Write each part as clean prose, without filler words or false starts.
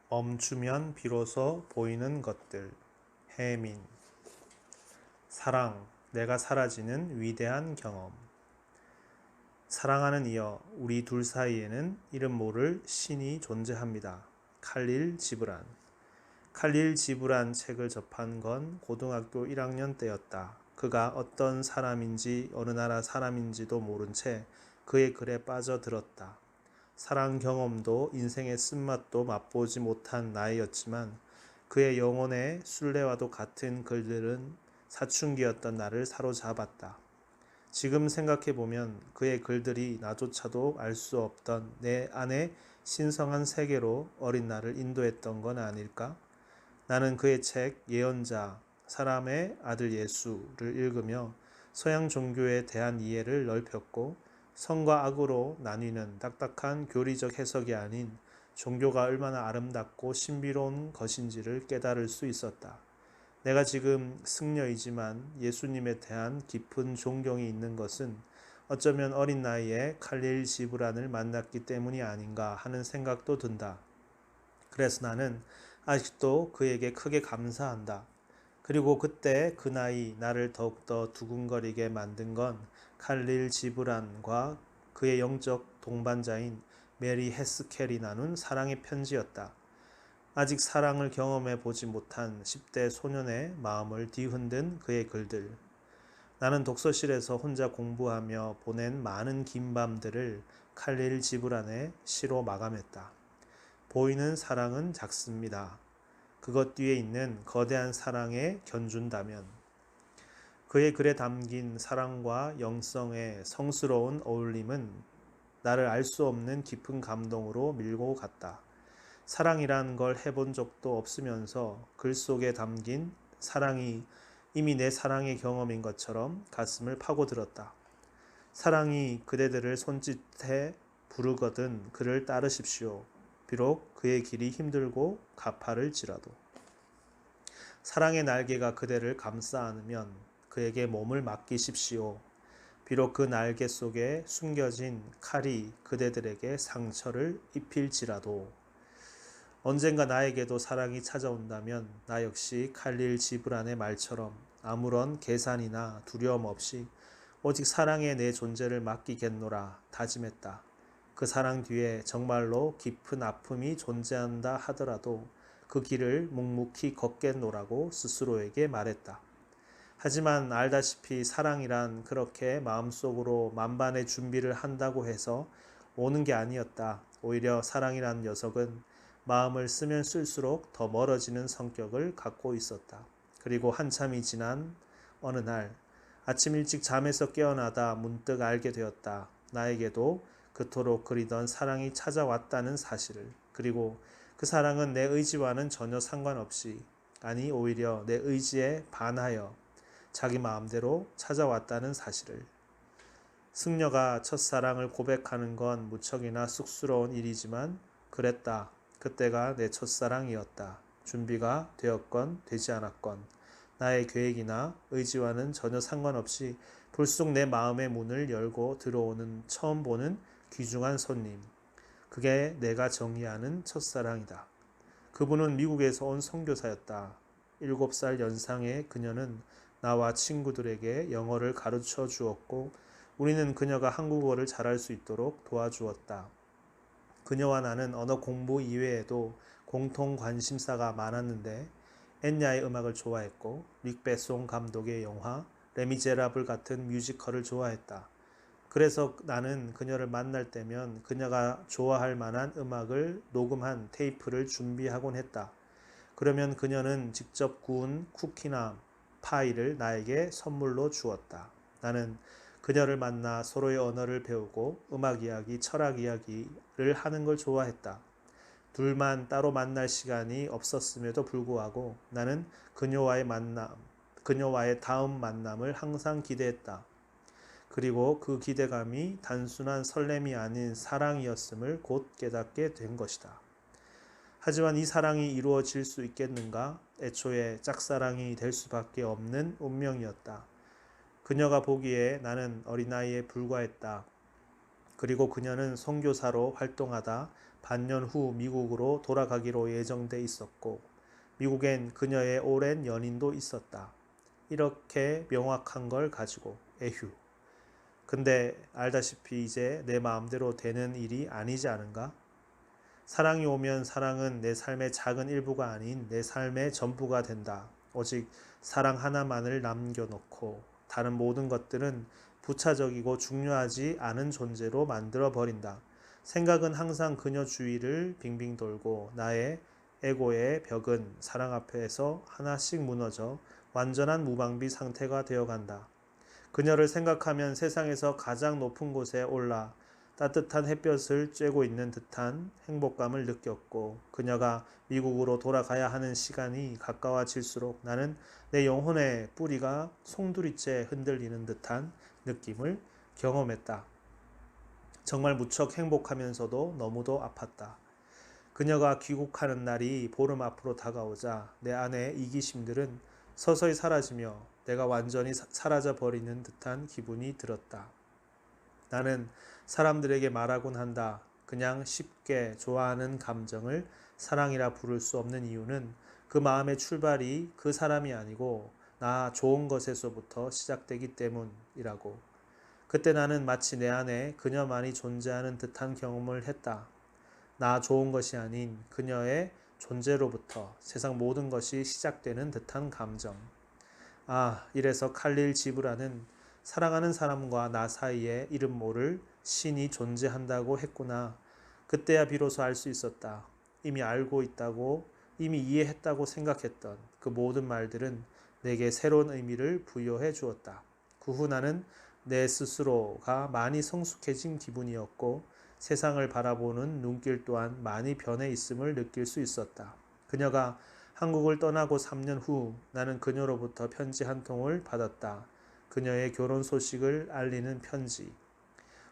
멈추면 비로소 보이는 것들. 해민. 사랑, 내가 사라지는 위대한 경험. 사랑하는 이여, 우리 둘 사이에는 이름 모를 신이 존재합니다. 칼릴 지브란. 칼릴 지브란 책을 접한 건 고등학교 1학년 때였다. 그가 어떤 사람인지 어느 나라 사람인지도 모른 채 그의 글에 빠져들었다. 사랑 경험도 인생의 쓴맛도 맛보지 못한 나이였지만 그의 영혼의 순례와도 같은 글들은 사춘기였던 나를 사로잡았다. 지금 생각해보면 그의 글들이 나조차도 알 수 없던 내 안의 신성한 세계로 어린 나를 인도했던 건 아닐까? 나는 그의 책 예언자, 사람의 아들 예수를 읽으며 서양 종교에 대한 이해를 넓혔고 선과 악으로 나뉘는 딱딱한 교리적 해석이 아닌 종교가 얼마나 아름답고 신비로운 것인지를 깨달을 수 있었다. 내가 지금 승려이지만 예수님에 대한 깊은 존경이 있는 것은 어쩌면 어린 나이에 칼릴 지브란을 만났기 때문이 아닌가 하는 생각도 든다. 그래서 나는 아직도 그에게 크게 감사한다. 그리고 그때 그 나이 나를 더욱더 두근거리게 만든 건 칼릴 지브란과 그의 영적 동반자인 메리 헤스켈이 나눈 사랑의 편지였다. 아직 사랑을 경험해 보지 못한 10대 소년의 마음을 뒤흔든 그의 글들. 나는 독서실에서 혼자 공부하며 보낸 많은 긴 밤들을 칼릴 지브란의 시로 마감했다. 보이는 사랑은 작습니다. 그것 뒤에 있는 거대한 사랑에 견준다면 그의 글에 담긴 사랑과 영성의 성스러운 어울림은 나를 알 수 없는 깊은 감동으로 밀고 갔다. 사랑이란 걸 해본 적도 없으면서 글 속에 담긴 사랑이 이미 내 사랑의 경험인 것처럼 가슴을 파고들었다. 사랑이 그대들을 손짓해 부르거든 그를 따르십시오. 비록 그의 길이 힘들고 가파를지라도. 사랑의 날개가 그대를 감싸 안으면 그에게 몸을 맡기십시오. 비록 그 날개 속에 숨겨진 칼이 그대들에게 상처를 입힐지라도. 언젠가 나에게도 사랑이 찾아온다면 나 역시 칼릴 지브란의 말처럼 아무런 계산이나 두려움 없이 오직 사랑에 내 존재를 맡기겠노라 다짐했다. 그 사랑 뒤에 정말로 깊은 아픔이 존재한다 하더라도 그 길을 묵묵히 걷겠노라고 스스로에게 말했다. 하지만 알다시피 사랑이란 그렇게 마음속으로 만반의 준비를 한다고 해서 오는 게 아니었다. 오히려 사랑이란 녀석은 마음을 쓰면 쓸수록 더 멀어지는 성격을 갖고 있었다. 그리고 한참이 지난 어느 날 아침 일찍 잠에서 깨어나다 문득 알게 되었다. 나에게도 그토록 그리던 사랑이 찾아왔다는 사실을. 그리고 그 사랑은 내 의지와는 전혀 상관없이, 아니 오히려 내 의지에 반하여 자기 마음대로 찾아왔다는 사실을. 승려가 첫사랑을 고백하는 건 무척이나 쑥스러운 일이지만 그랬다. 그때가 내 첫사랑이었다. 준비가 되었건 되지 않았건 나의 계획이나 의지와는 전혀 상관없이 불쑥 내 마음의 문을 열고 들어오는 처음 보는 귀중한 손님. 그게 내가 정의하는 첫사랑이다. 그분은 미국에서 온 선교사였다. 7살 연상의 그녀는 나와 친구들에게 영어를 가르쳐 주었고 우리는 그녀가 한국어를 잘할 수 있도록 도와주었다. 그녀와 나는 언어 공부 이외에도 공통 관심사가 많았는데 엔야의 음악을 좋아했고 릭 베송 감독의 영화 레미제라블 같은 뮤지컬을 좋아했다. 그래서 나는 그녀를 만날 때면 그녀가 좋아할 만한 음악을 녹음한 테이프를 준비하곤 했다. 그러면 그녀는 직접 구운 쿠키나 파이를 나에게 선물로 주었다. 나는 그녀를 만나 서로의 언어를 배우고 음악 이야기, 철학 이야기를 하는 걸 좋아했다. 둘만 따로 만날 시간이 없었음에도 불구하고 나는 그녀와의 다음 만남을 항상 기대했다. 그리고 그 기대감이 단순한 설렘이 아닌 사랑이었음을 곧 깨닫게 된 것이다. 하지만 이 사랑이 이루어질 수 있겠는가? 애초에 짝사랑이 될 수밖에 없는 운명이었다. 그녀가 보기에 나는 어린아이에 불과했다. 그리고 그녀는 선교사로 활동하다 반년 후 미국으로 돌아가기로 예정돼 있었고 미국엔 그녀의 오랜 연인도 있었다. 이렇게 명확한 걸 가지고 에휴. 근데 알다시피 이제 내 마음대로 되는 일이 아니지 않은가? 사랑이 오면 사랑은 내 삶의 작은 일부가 아닌 내 삶의 전부가 된다. 오직 사랑 하나만을 남겨놓고 다른 모든 것들은 부차적이고 중요하지 않은 존재로 만들어 버린다. 생각은 항상 그녀 주위를 빙빙 돌고 나의 에고의 벽은 사랑 앞에서 하나씩 무너져 완전한 무방비 상태가 되어간다. 그녀를 생각하면 세상에서 가장 높은 곳에 올라 따뜻한 햇볕을 쬐고 있는 듯한 행복감을 느꼈고 그녀가 미국으로 돌아가야 하는 시간이 가까워질수록 나는 내 영혼의 뿌리가 송두리째 흔들리는 듯한 느낌을 경험했다. 정말 무척 행복하면서도 너무도 아팠다. 그녀가 귀국하는 날이 보름 앞으로 다가오자 내 안의 이기심들은 서서히 사라지며 내가 완전히 사라져 버리는 듯한 기분이 들었다. 나는 사람들에게 말하곤 한다. 그냥 쉽게 좋아하는 감정을 사랑이라 부를 수 없는 이유는 그 마음의 출발이 그 사람이 아니고 나 좋은 것에서부터 시작되기 때문이라고. 그때 나는 마치 내 안에 그녀만이 존재하는 듯한 경험을 했다. 나 좋은 것이 아닌 그녀의 존재로부터 세상 모든 것이 시작되는 듯한 감정. 아, 이래서 칼릴 지브라는 사랑하는 사람과 나 사이에 이름 모를 신이 존재한다고 했구나. 그때야 비로소 알 수 있었다. 이미 알고 있다고, 이미 이해했다고 생각했던 그 모든 말들은 내게 새로운 의미를 부여해 주었다. 그 후 나는 내 스스로가 많이 성숙해진 기분이었고 세상을 바라보는 눈길 또한 많이 변해 있음을 느낄 수 있었다. 그녀가 한국을 떠나고 3년 후 나는 그녀로부터 편지 한 통을 받았다. 그녀의 결혼 소식을 알리는 편지.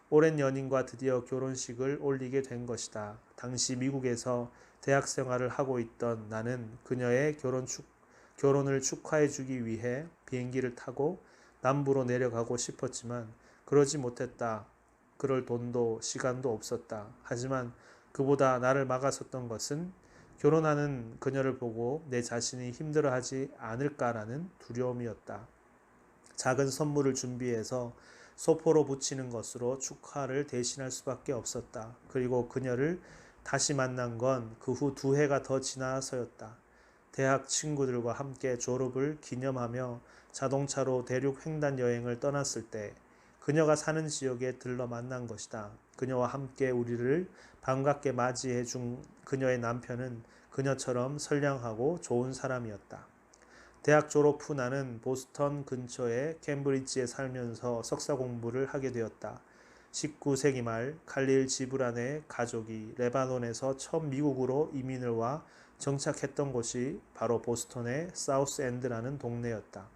오랜 연인과 드디어 결혼식을 올리게 된 것이다. 당시 미국에서 대학 생활을 하고 있던 나는 그녀의 결혼을 축하해 주기 위해 비행기를 타고 남부로 내려가고 싶었지만 그러지 못했다. 그럴 돈도 시간도 없었다. 하지만 그보다 나를 막았었던 것은 결혼하는 그녀를 보고 내 자신이 힘들어하지 않을까라는 두려움이었다. 작은 선물을 준비해서 소포로 붙이는 것으로 축하를 대신할 수밖에 없었다. 그리고 그녀를 다시 만난 건 그 후 2해가 더 지나서였다. 대학 친구들과 함께 졸업을 기념하며 자동차로 대륙 횡단 여행을 떠났을 때 그녀가 사는 지역에 들러 만난 것이다. 그녀와 함께 우리를 반갑게 맞이해 준 그녀의 남편은 그녀처럼 선량하고 좋은 사람이었다. 대학 졸업 후 나는 보스턴 근처의 캠브리지에 살면서 석사 공부를 하게 되었다. 19세기 말 칼릴 지브란의 가족이 레바논에서 처음 미국으로 이민을 와 정착했던 곳이 바로 보스턴의 사우스엔드라는 동네였다.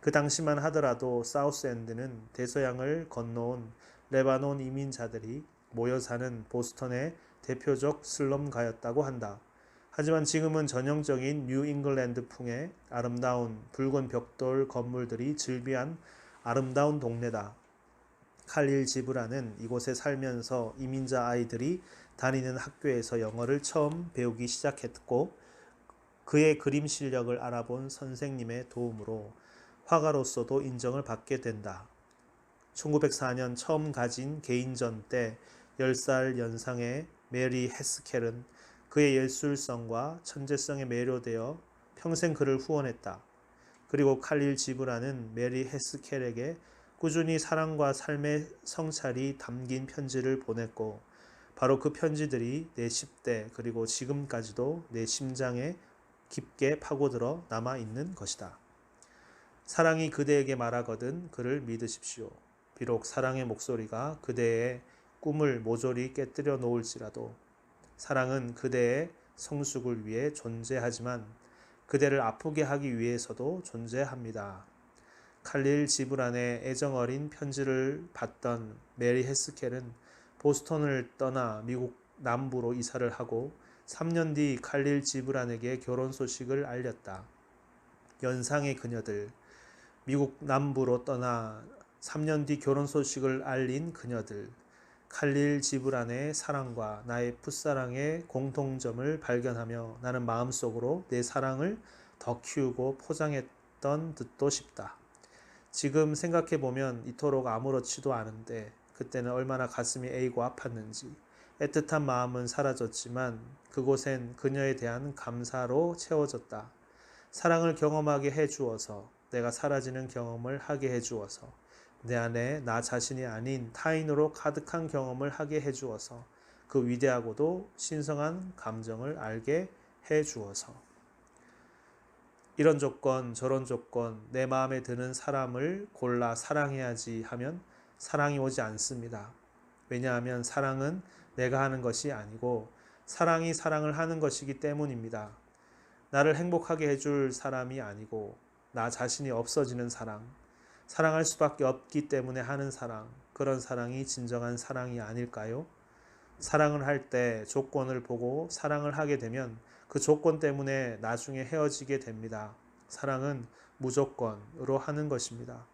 그 당시만 하더라도 사우스엔드는 대서양을 건너온 레바논 이민자들이 모여 사는 보스턴의 대표적 슬럼가였다고 한다. 하지만 지금은 전형적인 뉴 잉글랜드풍의 아름다운 붉은 벽돌 건물들이 즐비한 아름다운 동네다. 칼릴 지브라는 이곳에 살면서 이민자 아이들이 다니는 학교에서 영어를 처음 배우기 시작했고 그의 그림 실력을 알아본 선생님의 도움으로 화가로서도 인정을 받게 된다. 1904년 처음 가진 개인전 때 10살 연상의 메리 헤스켈은 그의 예술성과 천재성에 매료되어 평생 그를 후원했다. 그리고 칼릴 지브라는 메리 헤스켈에게 꾸준히 사랑과 삶의 성찰이 담긴 편지를 보냈고 바로 그 편지들이 내 10대 그리고 지금까지도 내 심장에 깊게 파고들어 남아있는 것이다. 사랑이 그대에게 말하거든 그를 믿으십시오. 비록 사랑의 목소리가 그대의 꿈을 모조리 깨뜨려 놓을지라도 사랑은 그대의 성숙을 위해 존재하지만 그대를 아프게 하기 위해서도 존재합니다. 칼릴 지브란의 애정어린 편지를 받던 메리 헤스켈은 보스턴을 떠나 미국 남부로 이사를 하고 3년 뒤 칼릴 지브란에게 결혼 소식을 알렸다. 연상의 그녀들, 미국 남부로 떠나 3년 뒤 결혼 소식을 알린 그녀들. 칼릴 지브란의 사랑과 나의 풋사랑의 공통점을 발견하며 나는 마음속으로 내 사랑을 더 키우고 포장했던 듯도 싶다. 지금 생각해보면 이토록 아무렇지도 않은데 그때는 얼마나 가슴이 애이고 아팠는지. 애틋한 마음은 사라졌지만 그곳엔 그녀에 대한 감사로 채워졌다. 사랑을 경험하게 해주어서, 내가 사라지는 경험을 하게 해주어서, 내 안에 나 자신이 아닌 타인으로 가득한 경험을 하게 해주어서, 그 위대하고도 신성한 감정을 알게 해주어서. 이런 조건, 저런 조건, 내 마음에 드는 사람을 골라 사랑해야지 하면 사랑이 오지 않습니다. 왜냐하면 사랑은 내가 하는 것이 아니고 사랑이 사랑을 하는 것이기 때문입니다. 나를 행복하게 해줄 사람이 아니고 나 자신이 없어지는 사랑, 사랑할 수밖에 없기 때문에 하는 사랑, 그런 사랑이 진정한 사랑이 아닐까요? 사랑을 할 때 조건을 보고 사랑을 하게 되면 그 조건 때문에 나중에 헤어지게 됩니다. 사랑은 무조건으로 하는 것입니다.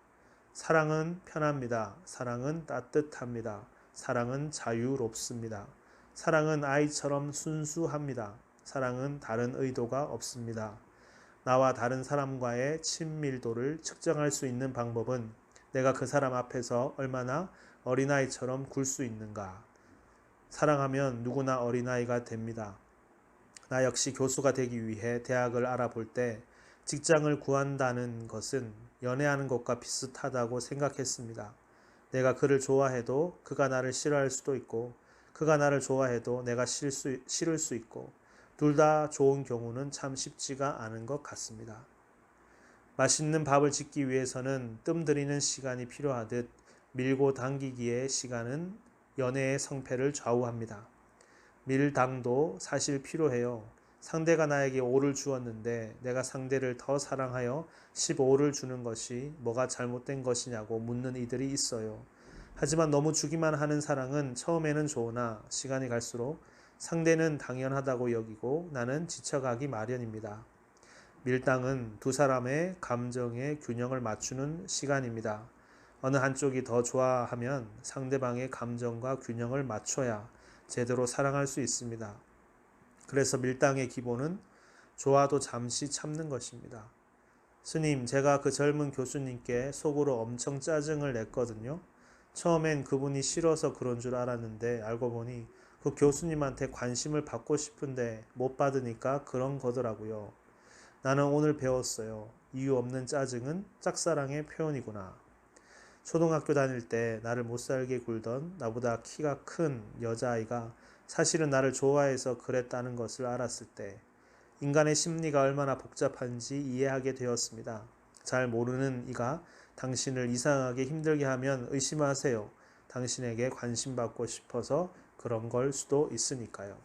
사랑은 편합니다. 사랑은 따뜻합니다. 사랑은 자유롭습니다. 사랑은 아이처럼 순수합니다. 사랑은 다른 의도가 없습니다. 나와 다른 사람과의 친밀도를 측정할 수 있는 방법은 내가 그 사람 앞에서 얼마나 어린아이처럼 굴 수 있는가. 사랑하면 누구나 어린아이가 됩니다. 나 역시 교수가 되기 위해 대학을 알아볼 때 직장을 구한다는 것은 연애하는 것과 비슷하다고 생각했습니다. 내가 그를 좋아해도 그가 나를 싫어할 수도 있고 그가 나를 좋아해도 내가 싫을 수 있고 둘 다 좋은 경우는 참 쉽지가 않은 것 같습니다. 맛있는 밥을 짓기 위해서는 뜸 들이는 시간이 필요하듯 밀고 당기기의 시간은 연애의 성패를 좌우합니다. 밀당도 사실 필요해요. 상대가 나에게 5를 주었는데 내가 상대를 더 사랑하여 15를 주는 것이 뭐가 잘못된 것이냐고 묻는 이들이 있어요. 하지만 너무 주기만 하는 사랑은 처음에는 좋으나 시간이 갈수록 상대는 당연하다고 여기고 나는 지쳐가기 마련입니다. 밀당은 두 사람의 감정의 균형을 맞추는 시간입니다. 어느 한쪽이 더 좋아하면 상대방의 감정과 균형을 맞춰야 제대로 사랑할 수 있습니다. 그래서 밀당의 기본은 좋아도 잠시 참는 것입니다. 스님, 제가 그 젊은 교수님께 속으로 엄청 짜증을 냈거든요. 처음엔 그분이 싫어서 그런 줄 알았는데 알고 보니 그 교수님한테 관심을 받고 싶은데 못 받으니까 그런 거더라고요. 나는 오늘 배웠어요. 이유 없는 짜증은 짝사랑의 표현이구나. 초등학교 다닐 때 나를 못살게 굴던 나보다 키가 큰 여자아이가 사실은 나를 좋아해서 그랬다는 것을 알았을 때 인간의 심리가 얼마나 복잡한지 이해하게 되었습니다. 잘 모르는 이가 당신을 이상하게 힘들게 하면 의심하세요. 당신에게 관심받고 싶어서 그런 걸 수도 있으니까요.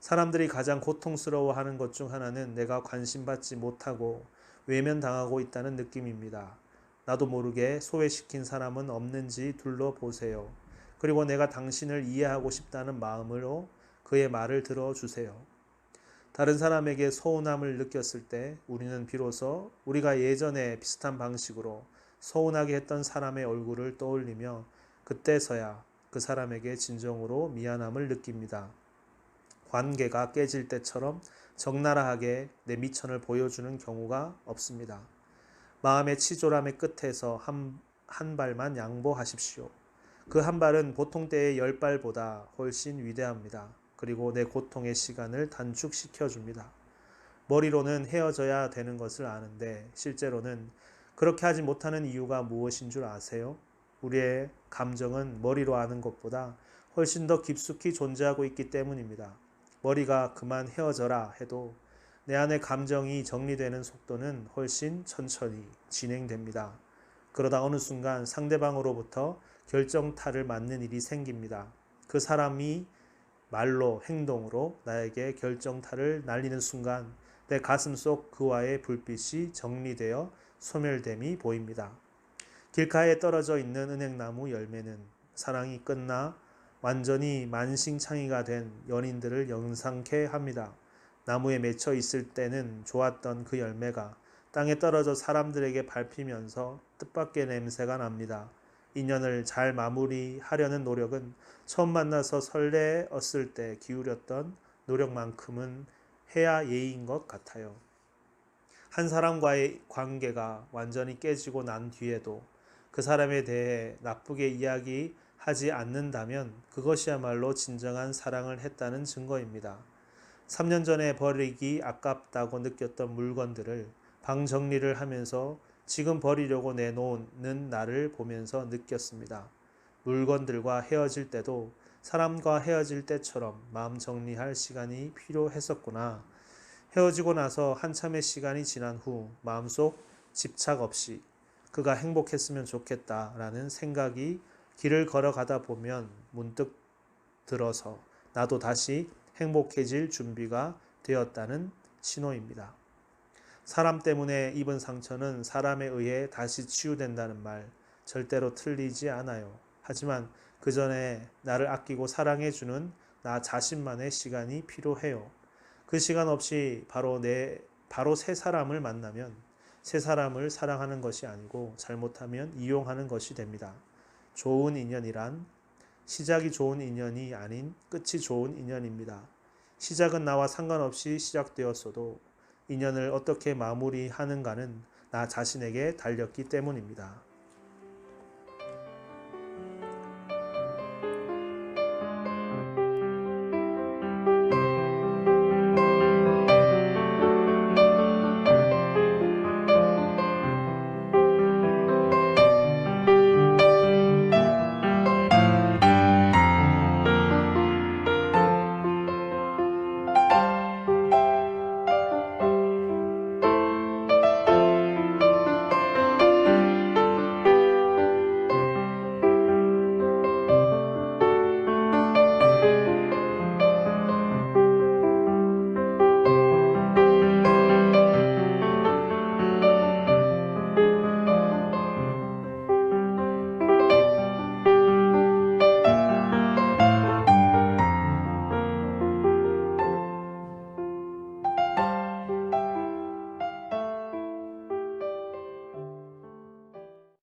사람들이 가장 고통스러워하는 것 중 하나는 내가 관심받지 못하고 외면당하고 있다는 느낌입니다. 나도 모르게 소외시킨 사람은 없는지 둘러보세요. 그리고 내가 당신을 이해하고 싶다는 마음으로 그의 말을 들어주세요. 다른 사람에게 서운함을 느꼈을 때 우리는 비로소 우리가 예전에 비슷한 방식으로 서운하게 했던 사람의 얼굴을 떠올리며 그때서야 그 사람에게 진정으로 미안함을 느낍니다. 관계가 깨질 때처럼 적나라하게 내 미천을 보여주는 경우가 없습니다. 마음의 치졸함의 끝에서 한 발만 양보하십시오. 그 한 발은 보통 때의 10발보다 훨씬 위대합니다. 그리고 내 고통의 시간을 단축시켜 줍니다. 머리로는 헤어져야 되는 것을 아는데 실제로는 그렇게 하지 못하는 이유가 무엇인 줄 아세요? 우리의 감정은 머리로 아는 것보다 훨씬 더 깊숙이 존재하고 있기 때문입니다. 머리가 그만 헤어져라 해도 내 안의 감정이 정리되는 속도는 훨씬 천천히 진행됩니다. 그러다 어느 순간 상대방으로부터 결정타를 맞는 일이 생깁니다. 그 사람이 말로 행동으로 나에게 결정타를 날리는 순간 내 가슴 속 그와의 불빛이 정리되어 소멸됨이 보입니다. 길가에 떨어져 있는 은행나무 열매는 사랑이 끝나 완전히 만신창이가 된 연인들을 영상케 합니다. 나무에 맺혀 있을 때는 좋았던 그 열매가 땅에 떨어져 사람들에게 밟히면서 뜻밖의 냄새가 납니다. 인연을 잘 마무리하려는 노력은 처음 만나서 설레었을 때 기울였던 노력만큼은 해야 예의인 것 같아요. 한 사람과의 관계가 완전히 깨지고 난 뒤에도 그 사람에 대해 나쁘게 이야기하지 않는다면 그것이야말로 진정한 사랑을 했다는 증거입니다. 3년 전에 버리기 아깝다고 느꼈던 물건들을 방 정리를 하면서 지금 버리려고 내놓는 나를 보면서 느꼈습니다. 물건들과 헤어질 때도 사람과 헤어질 때처럼 마음 정리할 시간이 필요했었구나. 헤어지고 나서 한참의 시간이 지난 후 마음속 집착 없이 그가 행복했으면 좋겠다라는 생각이 길을 걸어가다 보면 문득 들어서 나도 다시 행복해질 준비가 되었다는 신호입니다. 사람 때문에 입은 상처는 사람에 의해 다시 치유된다는 말 절대로 틀리지 않아요. 하지만 그 전에 나를 아끼고 사랑해주는 나 자신만의 시간이 필요해요. 그 시간 없이 바로 새 사람을 만나면 새 사람을 사랑하는 것이 아니고 잘못하면 이용하는 것이 됩니다. 좋은 인연이란 시작이 좋은 인연이 아닌 끝이 좋은 인연입니다. 시작은 나와 상관없이 시작되었어도 인연을 어떻게 마무리하는가는 나 자신에게 달렸기 때문입니다.